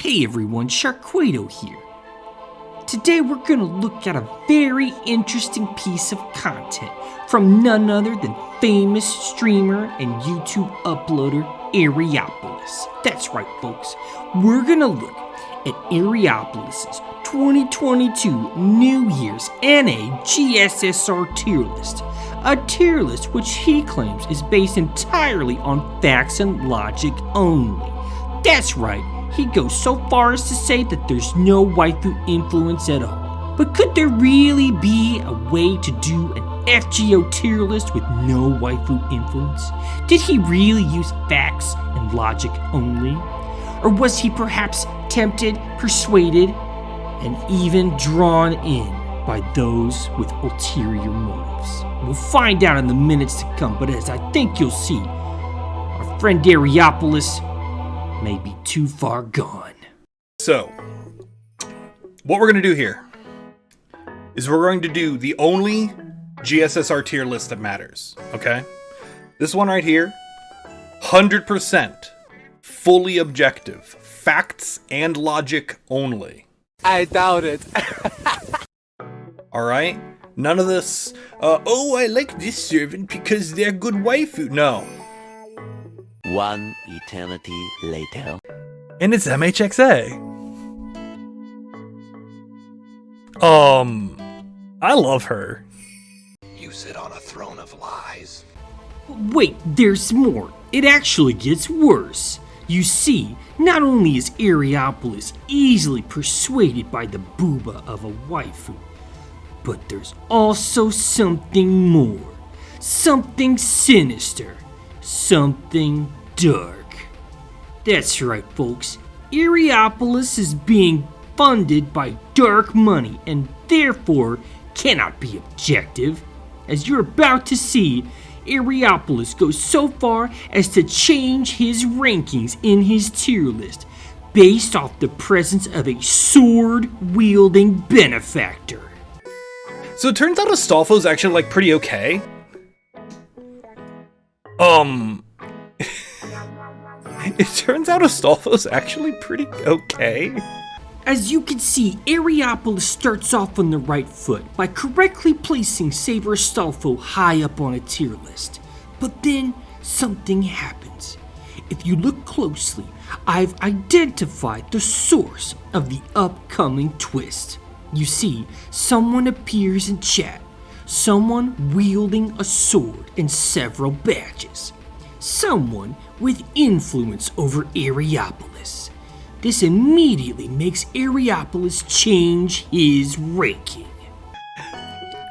Hey everyone, Sharquado here. Today we're gonna look at a very interesting piece of content from none other than famous streamer and YouTube uploader Eriopolis. That's right folks, we're gonna look at Eriopolis' 2022 New Year's NA Gssr tier list. A tier list which he claims is based entirely on facts and logic only. That's right, he goes so far as to say that there's no waifu influence at all. But could there really be a way to do an FGO tier list with no waifu influence? Did he really use facts and logic only? Or was he perhaps tempted, persuaded, and even drawn in by those with ulterior motives? We'll find out in the minutes to come, but as I think you'll see, our friend Eriopolis may be too far gone. So, what we're going to do here is we're going to do the only GSSR tier list that matters, okay? This one right here, 100% fully objective, facts and logic only. I doubt it. Alright? None of this, oh, I like this servant because they're good waifu. No. One eternity later. And it's MHXA. I love her. You sit on a throne of lies. Wait, there's more. It actually gets worse. You see, not only is Eriopolis easily persuaded by the booba of a waifu, but there's also something more. Something sinister. Something dark. That's right, folks. Eriopolis is being funded by dark money and therefore cannot be objective. As you're about to see, Eriopolis goes so far as to change his rankings in his tier list based off the presence of a sword-wielding benefactor. So it turns out Astolfo's actually, like, pretty okay. It turns out Astolfo's actually pretty okay. As you can see, Eriopolis starts off on the right foot by correctly placing Saber Astolfo high up on a tier list. But then something happens. If you look closely, I've identified the source of the upcoming twist. You see, someone appears in chat. Someone wielding a sword and several badges. Someone with influence over Eriopolis. This immediately makes Eriopolis change his ranking.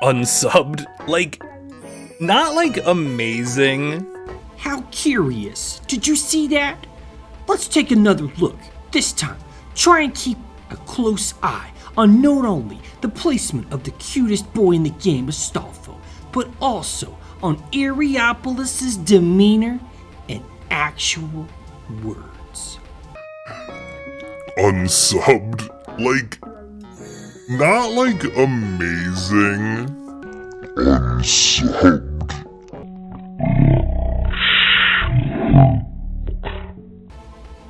Unsubbed? Like, not like amazing. How curious. Did you see that? Let's take another look. This time, try and keep a close eye on not only the placement of the cutest boy in the game, Astolfo, but also on Eriopolis' demeanor and actual words. Unsubbed? Like, not like amazing. Unsubbed.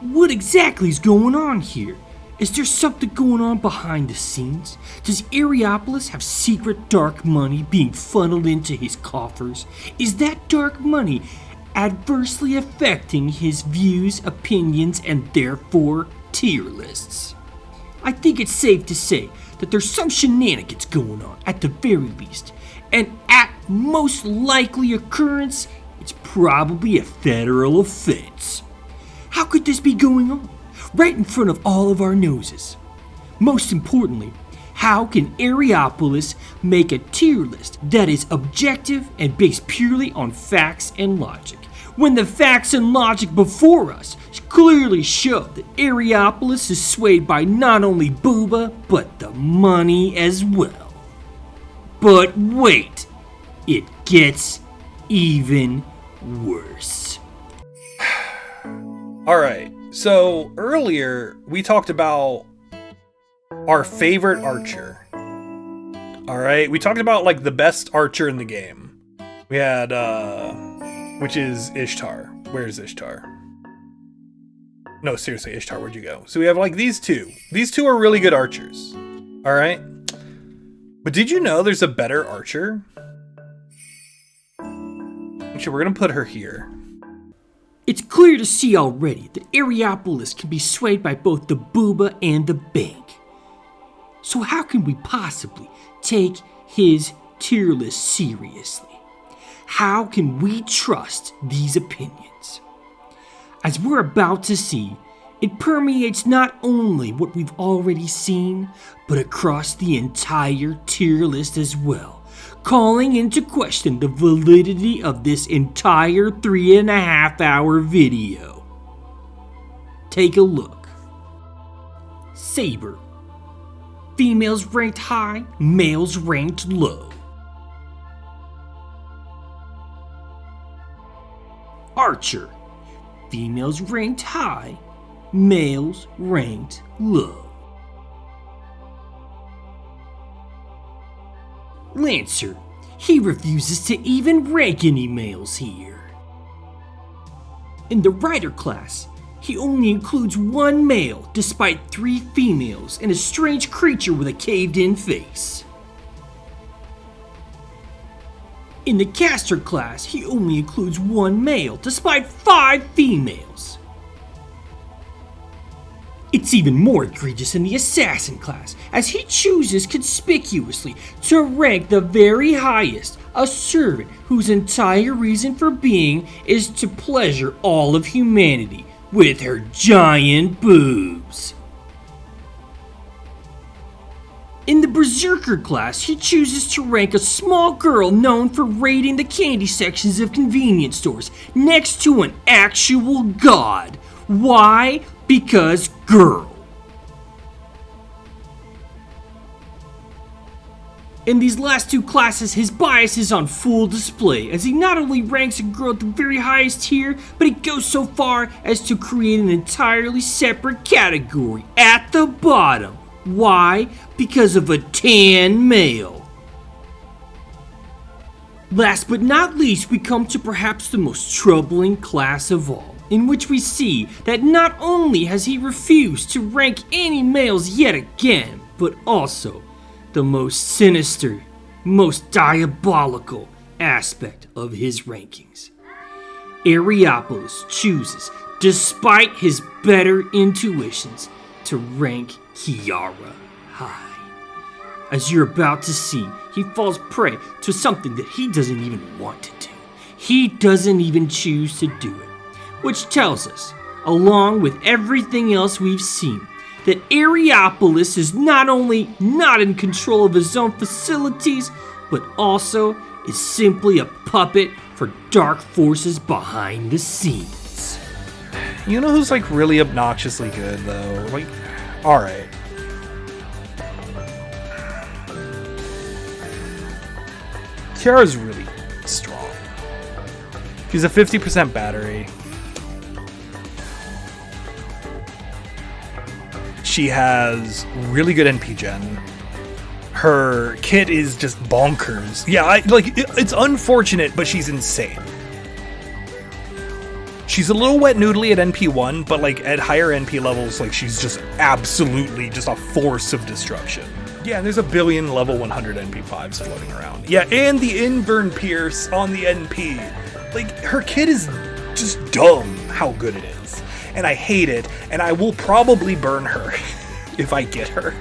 What exactly is going on here? Is there something going on behind the scenes? Does Eriopolis have secret dark money being funneled into his coffers? Is that dark money adversely affecting his views, opinions, and therefore tier lists? I think it's safe to say that there's some shenanigans going on at the very least, and at most likely occurrence, it's probably a federal offense. How could this be going on? Right in front of all of our noses. Most importantly, how can Eriopolis make a tier list that is objective and based purely on facts and logic, when the facts and logic before us clearly show that Eriopolis is swayed by not only booba, but the money as well? But wait, it gets even worse. Alright, so earlier we talked about our favorite archer. Alright, we talked about like the best archer in the game. We had, which is Ishtar. Where's Ishtar? No, seriously, Ishtar, where'd you go? So we have like these two. These two are really good archers. All right. But did you know there's a better archer? Actually, we're going to put her here. It's clear to see already that Eriopolis can be swayed by both the booba and the bank. So how can we possibly take his tier list seriously? How can we trust these opinions? As we're about to see, it permeates not only what we've already seen, but across the entire tier list as well, calling into question the validity of this entire 3.5 hour video. Take a look. Saber. Females ranked high, males ranked low. Archer. Females ranked high, males ranked low. Lancer. He refuses to even rank any males here. In the Rider class, he only includes 1 male despite 3 females and a strange creature with a caved-in face. In the Caster class, he only includes 1 male despite 5 females. It's even more egregious in the Assassin class, as he chooses conspicuously to rank the very highest, a servant whose entire reason for being is to pleasure all of humanity with her giant boobs. In the Berserker class, he chooses to rank a small girl known for raiding the candy sections of convenience stores next to an actual god. Why? Because girl. In these last 2 classes, his bias is on full display, as he not only ranks a girl at the very highest tier, but he goes so far as to create an entirely separate category at the bottom. Why? Because of a tan male. Last but not least, we come to perhaps the most troubling class of all, in which we see that not only has he refused to rank any males yet again, but also the most sinister, most diabolical aspect of his rankings. Eriopolis chooses, despite his better intuitions, to rank Gssr high. As you're about to see, he falls prey to something that he doesn't even want to do. He doesn't even choose to do it, which tells us, along with everything else we've seen, that Eriopolis is not only not in control of his own facilities, but also is simply a puppet for dark forces behind the scenes. You know who's like really obnoxiously good though? Like, alright. Kiara's really strong. She's a 50% battery. She has really good NP gen. Her kit is just bonkers. Yeah, it's unfortunate, but she's insane. She's a little wet noodly at NP1, but like at higher NP levels, like she's just absolutely just a force of destruction. Yeah, there's a billion level 100 NP5s floating around. Yeah, and the Invern Pierce on the NP. Like, her kit is just dumb how good it is. And I hate it, and I will probably burn her if I get her.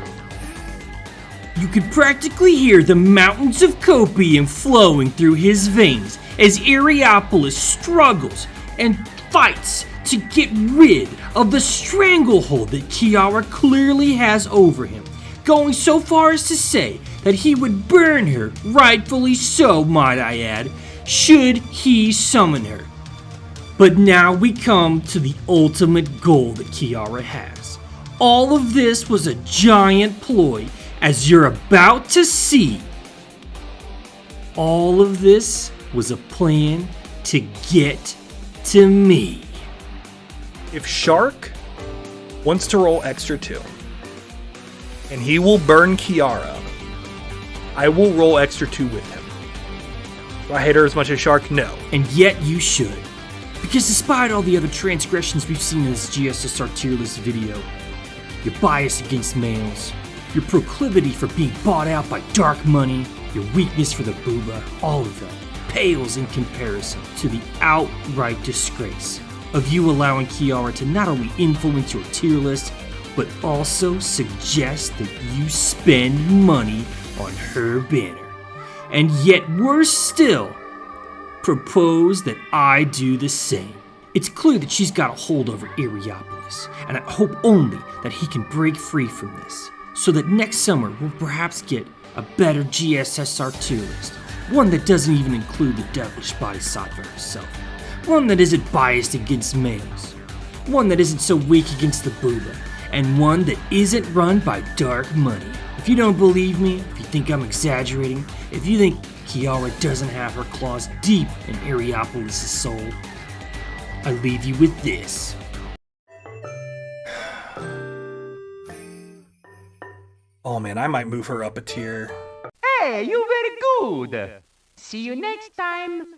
You could practically hear the mountains of copium flowing through his veins as Eriopolis struggles and fights to get rid of the stranglehold that Kiara clearly has over him, going so far as to say that he would burn her, rightfully so, might I add, should he summon her. But now we come to the ultimate goal that Kiara has. All of this was a giant ploy, as you're about to see. All of this was a plan to get to me. If Shark wants to roll extra 2, and he will burn Kiara, I will roll extra 2 with him. Do I hate her as much as Shark? No. And yet you should. Because despite all the other transgressions we've seen in this GSSR tier list video, your bias against males, your proclivity for being bought out by dark money, your weakness for the booba, all of that pales in comparison to the outright disgrace of you allowing Kiara to not only influence your tier list, but also suggest that you spend money on her banner. And yet worse still, propose that I do the same. It's clear that she's got a hold over Eriopolis, and I hope only that he can break free from this, so that next summer we'll perhaps get a better GSSR tier list, one that doesn't even include the devilish bodhisattva herself, one that isn't biased against males, one that isn't so weak against the booba, and one that isn't run by dark money. If you don't believe me, if you think I'm exaggerating, if you think Kiara doesn't have her claws deep in Eriopolis' soul, I leave you with this. Oh man, I might move her up a tier. Hey, you very good. See you next time.